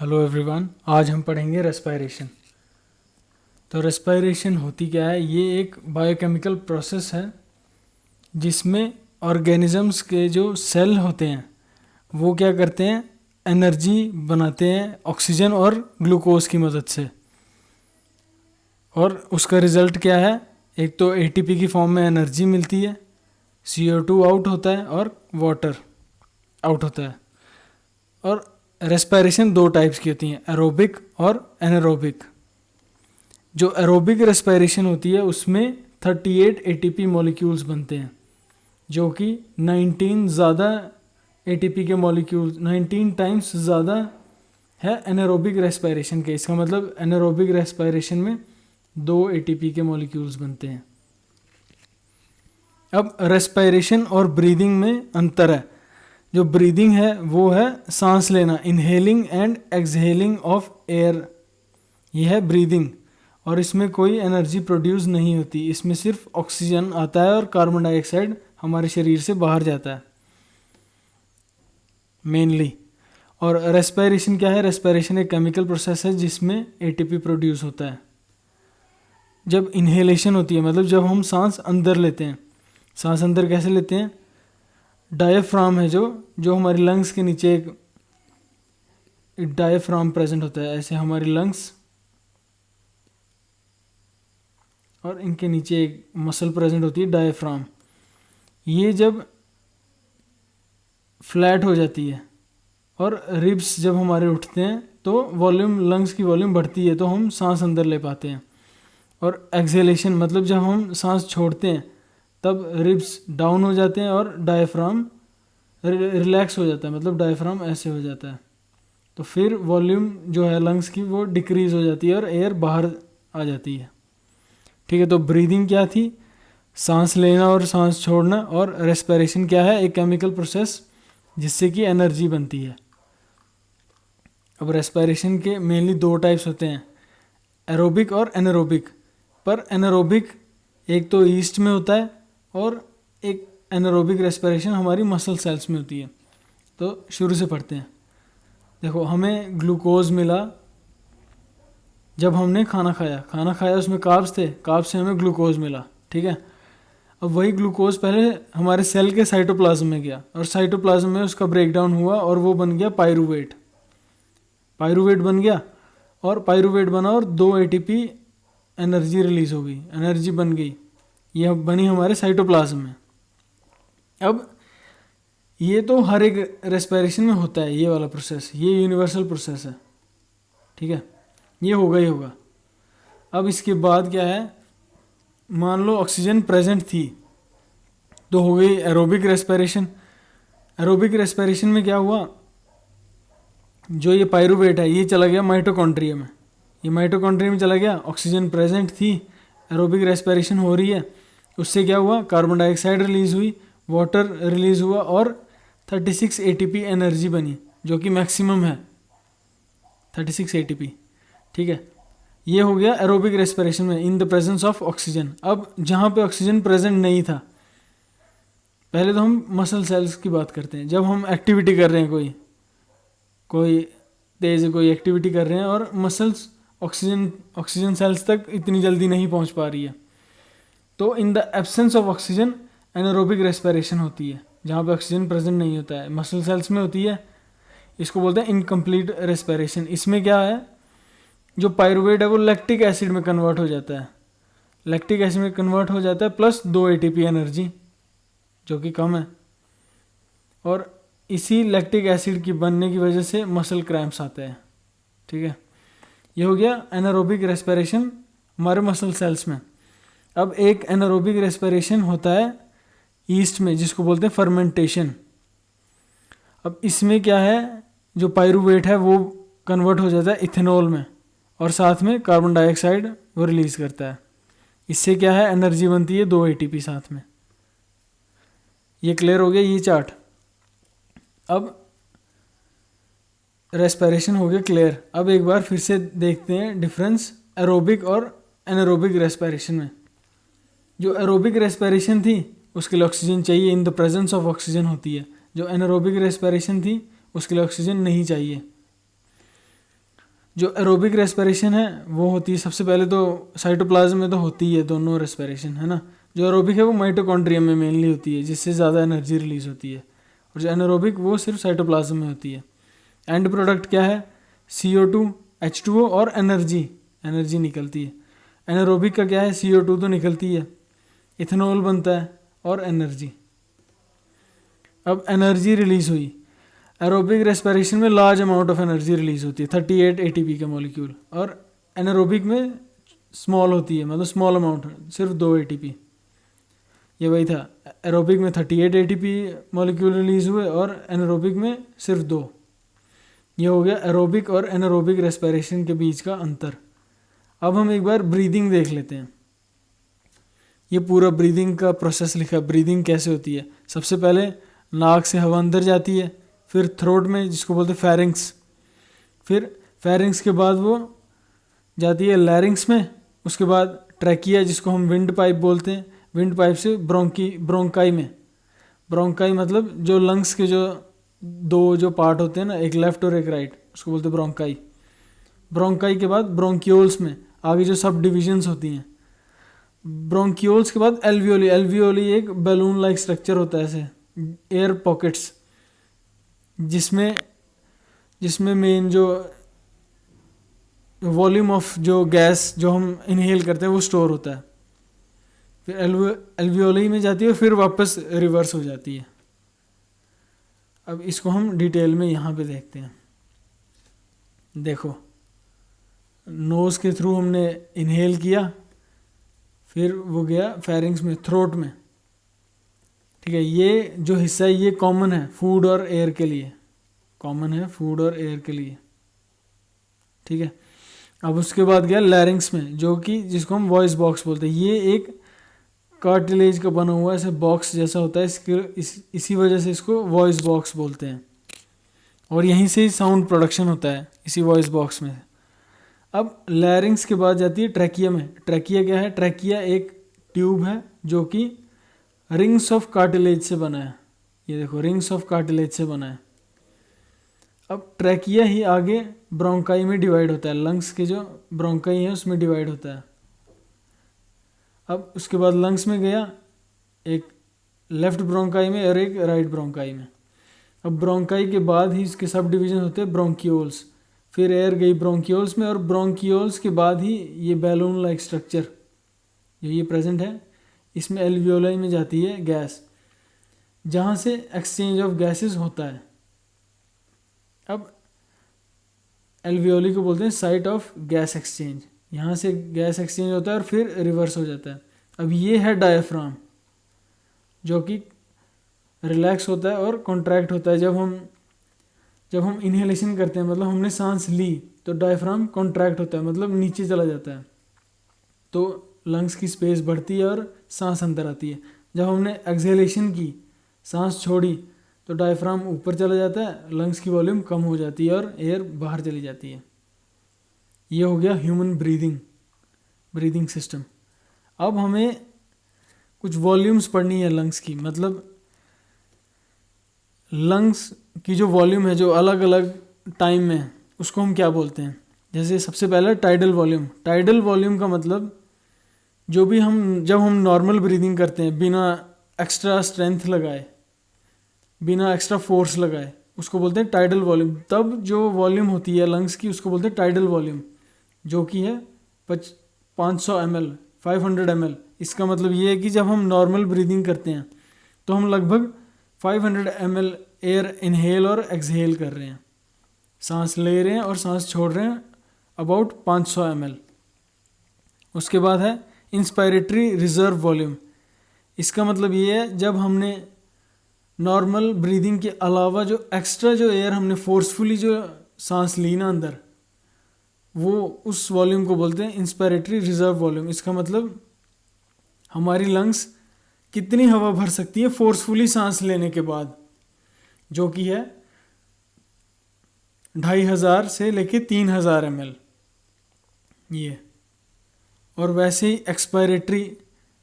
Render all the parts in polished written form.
Hello everyone, आज हम पढ़ेंगे रेस्पिरेशन। तो रेस्पिरेशन होती क्या है? ये एक बायोकेमिकल प्रोसेस है जिसमें ऑर्गेनिजम्स के जो सेल होते हैं वो क्या करते हैं, एनर्जी बनाते हैं ऑक्सीजन और ग्लूकोज की मदद से। और उसका रिज़ल्ट क्या है? एक तो एटीपी की फॉर्म में एनर्जी मिलती है, CO2 आउट होता है और वाटर आउट होता है। और रेस्पिरेशन दो टाइप्स की होती हैं, एरोबिक और एनारोबिक। जो एरोबिक रेस्पिरेशन होती है उसमें 38 एटीपी मॉलिक्यूल्स बनते हैं, जो कि 19 ज़्यादा एटीपी के मॉलिक्यूल्स 19 टाइम्स ज़्यादा है एनारोबिक रेस्पिरेशन के। इसका मतलब एनारोबिक रेस्पिरेशन में 2 एटीपी के मॉलिक्यूल्स बनते हैं। अब रेस्पिरेशन और ब्रीदिंग में अंतर है। जो ब्रीदिंग है वो है सांस लेना, inhaling and exhaling of air, ये है ब्रीदिंग। और इसमें कोई एनर्जी प्रोड्यूस नहीं होती, इसमें सिर्फ ऑक्सीजन आता है और कार्बन डाइऑक्साइड हमारे शरीर से बाहर जाता है मेनली। और रेस्पिरेशन क्या है? रेस्पिरेशन एक केमिकल प्रोसेस है जिसमें एटीपी प्रोड्यूस होता है। जब इनहेलेशन होती है, मतलब जब हम सांस अंदर लेते हैं, सांस अंदर कैसे लेते हैं? डायफ्राम है जो हमारी लंग्स के नीचे एक डायफ्राम प्रेजेंट होता है। ऐसे हमारी लंग्स और इनके नीचे एक मसल प्रेजेंट होती है, डायफ्राम। ये जब फ्लैट हो जाती है और रिब्स जब हमारे उठते हैं तो वॉल्यूम, लंग्स की वॉल्यूम बढ़ती है, तो हम सांस अंदर ले पाते हैं। और एक्सहेलेशन मतलब जब हम सांस छोड़ते हैं तब रिब्स डाउन हो जाते हैं और डायफ्राम रिलैक्स हो जाता है, मतलब डायफ्राम ऐसे हो जाता है। तो फिर वॉल्यूम जो है लंग्स की वो डिक्रीज हो जाती है और एयर बाहर आ जाती है। ठीक है, तो ब्रीदिंग क्या थी? सांस लेना और सांस छोड़ना। और रेस्पिरेशन क्या है? एक केमिकल प्रोसेस जिससे कि एनर्जी बनती है। अब रेस्पिरेशन के मेनली दो टाइप्स होते हैं, एरोबिक और एनारोबिक। पर एनारोबिक एक तो ईस्ट में होता है और एक एनारोबिक रेस्पिरेशन हमारी मसल सेल्स में होती है। तो शुरू से पढ़ते हैं। देखो, हमें ग्लूकोज मिला जब हमने खाना खाया उसमें कार्ब्स थे, कार्ब्स से हमें ग्लूकोज मिला। ठीक है, अब वही ग्लूकोज पहले हमारे सेल के साइटोप्लाज्म में गया और साइटोप्लाज्म में उसका ब्रेकडाउन हुआ और वो बन गया पायरूवेट। पायरूवेट बन गया और पायरूवेट बना और 2 एटीपी एनर्जी रिलीज हो गई, एनर्जी बन गई। यह बनी हमारे साइटोप्लाज्म में। अब ये तो हर एक रेस्पिरेशन में होता है, ये वाला प्रोसेस, ये यूनिवर्सल प्रोसेस है। ठीक है, ये होगा ही होगा। अब इसके बाद क्या है? मान लो ऑक्सीजन प्रेजेंट थी तो हो गई एरोबिक रेस्पिरेशन। एरोबिक रेस्पिरेशन में क्या हुआ? जो ये पायरूवेट है ये चला गया माइटोकॉन्ड्रिया में, ये माइटोकॉन्ड्रिया में चला गया। ऑक्सीजन प्रेजेंट थी, एरोबिक रेस्पिरेशन हो रही है, उससे क्या हुआ? कार्बन डाइऑक्साइड रिलीज हुई, वाटर रिलीज हुआ और 36 एटीपी एनर्जी बनी, जो कि मैक्सिमम है 36 एटीपी। ठीक है, ये हो गया एरोबिक रेस्पिरेशन में in the presence of oxygen. अब जहाँ पे ऑक्सीजन प्रेजेंट नहीं था, पहले तो हम मसल सेल्स की बात करते हैं। जब हम एक्टिविटी कर रहे हैं, कोई तेज कोई एक्टिविटी कर रहे हैं और मसल्स ऑक्सीजन सेल्स तक इतनी जल्दी नहीं पहुंच पा रही है, तो in the absence of oxygen anaerobic respiration होती है। जहाँ पे ऑक्सीजन प्रेजेंट नहीं होता है, मसल सेल्स में होती है, इसको बोलते हैं इनकम्प्लीट रेस्पिरेशन। इसमें क्या है? जो पायरूवेट है वो लैक्टिक एसिड में कन्वर्ट हो जाता है, लैक्टिक एसिड में कन्वर्ट हो जाता है प्लस 2 एटीपी एनर्जी, जो कि कम है। और इसी लैक्टिक एसिड की बनने की वजह से मसल क्रैम्प्स आते हैं। ठीक है, ये हो गया एनारोबिक रेस्पिरेशन हमारे मसल सेल्स में। अब एक एनारोबिक रेस्पिरेशन होता है ईस्ट में, जिसको बोलते हैं फर्मेंटेशन। अब इसमें क्या है? जो पायरूवेट है वो कन्वर्ट हो जाता है इथेनॉल में और साथ में कार्बन डाइऑक्साइड वो रिलीज करता है। इससे क्या है? एनर्जी बनती है 2 एटीपी साथ में। ये क्लियर हो गया ये चार्ट। अब रेस्पिरेशन हो गया क्लियर। अब एक बार फिर से देखते हैं डिफरेंस एरोबिक और एनारोबिक रेस्पिरेशन में। जो एरोबिक रेस्पिरेशन थी उसके लिए ऑक्सीजन चाहिए, in the presence of oxygen होती है। जो एनारोबिक रेस्पिरेशन थी उसके लिए ऑक्सीजन नहीं चाहिए। जो एरोबिक रेस्पिरेशन है वो होती है सबसे पहले तो साइटोप्लाज्म में तो होती है दोनों रेस्पिरेशन, है ना। जो एरोबिक है वो माइटोकॉन्ड्रियम में मेनली होती है, जिससे ज़्यादा एनर्जी रिलीज होती है, और जो एनारोबिक वो सिर्फ साइटोप्लाज्म में होती है। एंड प्रोडक्ट क्या है? CO2, H2O और एनर्जी निकलती है। एनारोबिक का क्या है? CO2 तो निकलती है, इथेनॉल बनता है और एनर्जी। अब एनर्जी रिलीज हुई, एरोबिक रेस्पिरेशन में large amount of energy release होती है 38 ATP के मॉलिक्यूल, और एनारोबिक में स्मॉल होती है, मतलब स्मॉल अमाउंट, सिर्फ 2 ATP। ये वही था, एरोबिक में 38 ATP मॉलिक्यूल रिलीज हुए और एनारोबिक में सिर्फ 2। ये हो गया एरोबिक और एनारोबिक रेस्पिरेशन के बीच का अंतर। अब हम एक बार ब्रीदिंग देख लेते हैं। ये पूरा ब्रीदिंग का प्रोसेस लिखा है, ब्रीदिंग कैसे होती है। सबसे पहले नाक से हवा अंदर जाती है, फिर थ्रोट में जिसको बोलते हैं फेरिंग्स, फिर फेरिंग्स के बाद वो जाती है लैरिंग्स में, उसके बाद ट्रैकिया जिसको हम विंड पाइप बोलते हैं, विंड पाइप से ब्रोंकाई में। ब्रोंकाई मतलब जो लंग्स के जो 2 जो पार्ट होते हैं ना, एक लेफ्ट और एक राइट, उसको बोलते हैं ब्रोंकाई। ब्रोंकाई के बाद ब्रोंक्यूल्स में आगे जो सब डिविजन्स होती हैं। ब्रोंक्यूल्स के बाद एल्वियोली। एल्वियोली एक बैलून लाइक स्ट्रक्चर होता है, ऐसे एयर पॉकेट्स, जिसमें मेन जो वॉल्यूम ऑफ जो गैस जो हम इनहेल करते हैं वो स्टोर होता है। फिर एल्वियोली में जाती है, फिर वापस रिवर्स हो जाती है। अब इसको हम डिटेल में यहाँ पे देखते हैं। देखो, नोज़ के थ्रू हमने इनहेल किया, फिर वो गया फेरिंग्स में, थ्रोट में, ठीक है। ये जो हिस्सा है ये कॉमन है फूड और एयर के लिए, कॉमन है फूड और एयर के लिए, ठीक है। अब उसके बाद गया लैरिंग्स में, जो कि जिसको हम वॉइस बॉक्स बोलते हैं। ये एक कार्टिलेज का बना हुआ ऐसे बॉक्स जैसा होता है, इसी वजह से इसको वॉइस बॉक्स बोलते हैं, और यहीं से ही साउंड प्रोडक्शन होता है, इसी वॉइस बॉक्स में। अब लैरिंग्स के बाद जाती है ट्रैकिया में। ट्रैकिया क्या है? ट्रैकिया एक ट्यूब है जो कि रिंग्स ऑफ कार्टिलेज से बना है। ये देखो, रिंग्स ऑफ कार्टिलेज से बना है। अब ट्रैकिया ही आगे ब्रोंकाई में डिवाइड होता है, लंग्स के जो ब्रोंकाई है उसमें डिवाइड होता है। अब उसके बाद लंग्स में गया, एक लेफ्ट ब्रोंकाई में और एक राइट ब्रोंकाई में। अब ब्रोंकाई के बाद ही इसके सब डिवीजन होते हैं ब्रोंक्यूल्स, फिर एयर गई ब्रोंक्यूल्स में, और ब्रोंक्यूल्स के बाद ही ये बैलून लाइक स्ट्रक्चर जो ये प्रेजेंट है, इसमें एल्वियोलाई में जाती है गैस, जहाँ से एक्सचेंज ऑफ गैसेस होता है। अब एल्वियोली को बोलते हैं साइट ऑफ गैस एक्सचेंज, यहाँ से गैस एक्सचेंज होता है और फिर रिवर्स हो जाता है। अब ये है डायफ्राम, जो कि रिलैक्स होता है और कॉन्ट्रैक्ट होता है जब हम इनहेलेशन करते हैं, मतलब हमने सांस ली तो डायफ्राम कॉन्ट्रैक्ट होता है, मतलब नीचे चला जाता है, तो लंग्स की स्पेस बढ़ती है और सांस अंदर आती है। जब हमने एक्सहेलेशन की, सांस छोड़ी, तो डायफ्राम ऊपर चला जाता है, लंग्स की वॉल्यूम कम हो जाती है और एयर बाहर चली जाती है। ये हो गया ह्यूमन ब्रीदिंग सिस्टम। अब हमें कुछ वॉल्यूम्स पढ़नी है लंग्स की, मतलब लंग्स की जो वॉल्यूम है जो अलग अलग टाइम में, उसको हम क्या बोलते हैं। जैसे सबसे पहला टाइडल वॉल्यूम। टाइडल वॉल्यूम का मतलब जो भी जब हम नॉर्मल ब्रीदिंग करते हैं बिना एक्स्ट्रा स्ट्रेंथ लगाए, बिना एक्स्ट्रा फोर्स लगाए, उसको बोलते हैं टाइडल वॉल्यूम। तब जो वॉल्यूम होती है लंग्स की उसको बोलते हैं टाइडल वॉल्यूम, जो कि है 500 ml, 500 ml। इसका मतलब ये है कि जब हम नॉर्मल ब्रीदिंग करते हैं तो हम लगभग 500 ml एयर इनहेल और एक्सहेल कर रहे हैं, सांस ले रहे हैं और सांस छोड़ रहे हैं अबाउट 500 ml। उसके बाद है इंस्पायरेटरी रिजर्व वॉल्यूम। इसका मतलब ये है जब हमने नॉर्मल ब्रीदिंग के अलावा जो एक्स्ट्रा जो एयर हमने फोर्सफुली जो सांस ली ना अंदर, वो उस वॉल्यूम को बोलते हैं इंस्पायरेटरी रिजर्व वॉल्यूम। इसका मतलब हमारी लंग्स कितनी हवा भर सकती है फोर्सफुली सांस लेने के बाद, जो कि है 2500 से लेके 3000 ml ये। और वैसे ही एक्सपायरेटरी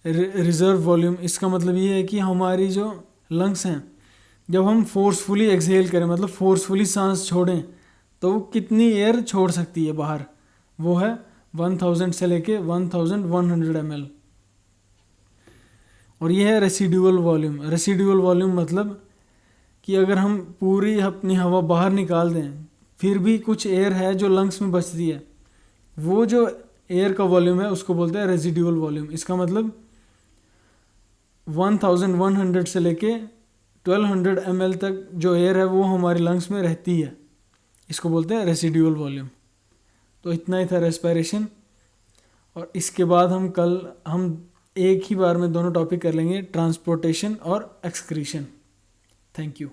रिजर्व वॉल्यूम, इसका मतलब ये है कि हमारी जो लंग्स हैं जब हम फोर्सफुली एक्सहेल करें, मतलब फोर्सफुली सांस छोड़ें, तो वो कितनी एयर छोड़ सकती है बाहर, वो है 1000 से लेके 1100 ml। और ये है रेसिडुअल वॉल्यूम। रेसिडुअल वॉल्यूम मतलब कि अगर हम पूरी अपनी हवा बाहर निकाल दें फिर भी कुछ एयर है जो लंग्स में बचती है, वो जो एयर का वॉल्यूम है उसको बोलते हैं रेसिडुअल वॉल्यूम। इसका मतलब 1100 से लेके 1200 ml तक जो एयर है वो हमारे लंग्स में रहती है, इसको बोलते हैं रेसिडुअल वॉल्यूम। तो इतना ही था रेस्पिरेशन। और इसके बाद हम एक ही बार में दोनों टॉपिक कर लेंगे, ट्रांसपोर्टेशन और एक्सक्रीशन। Thank you.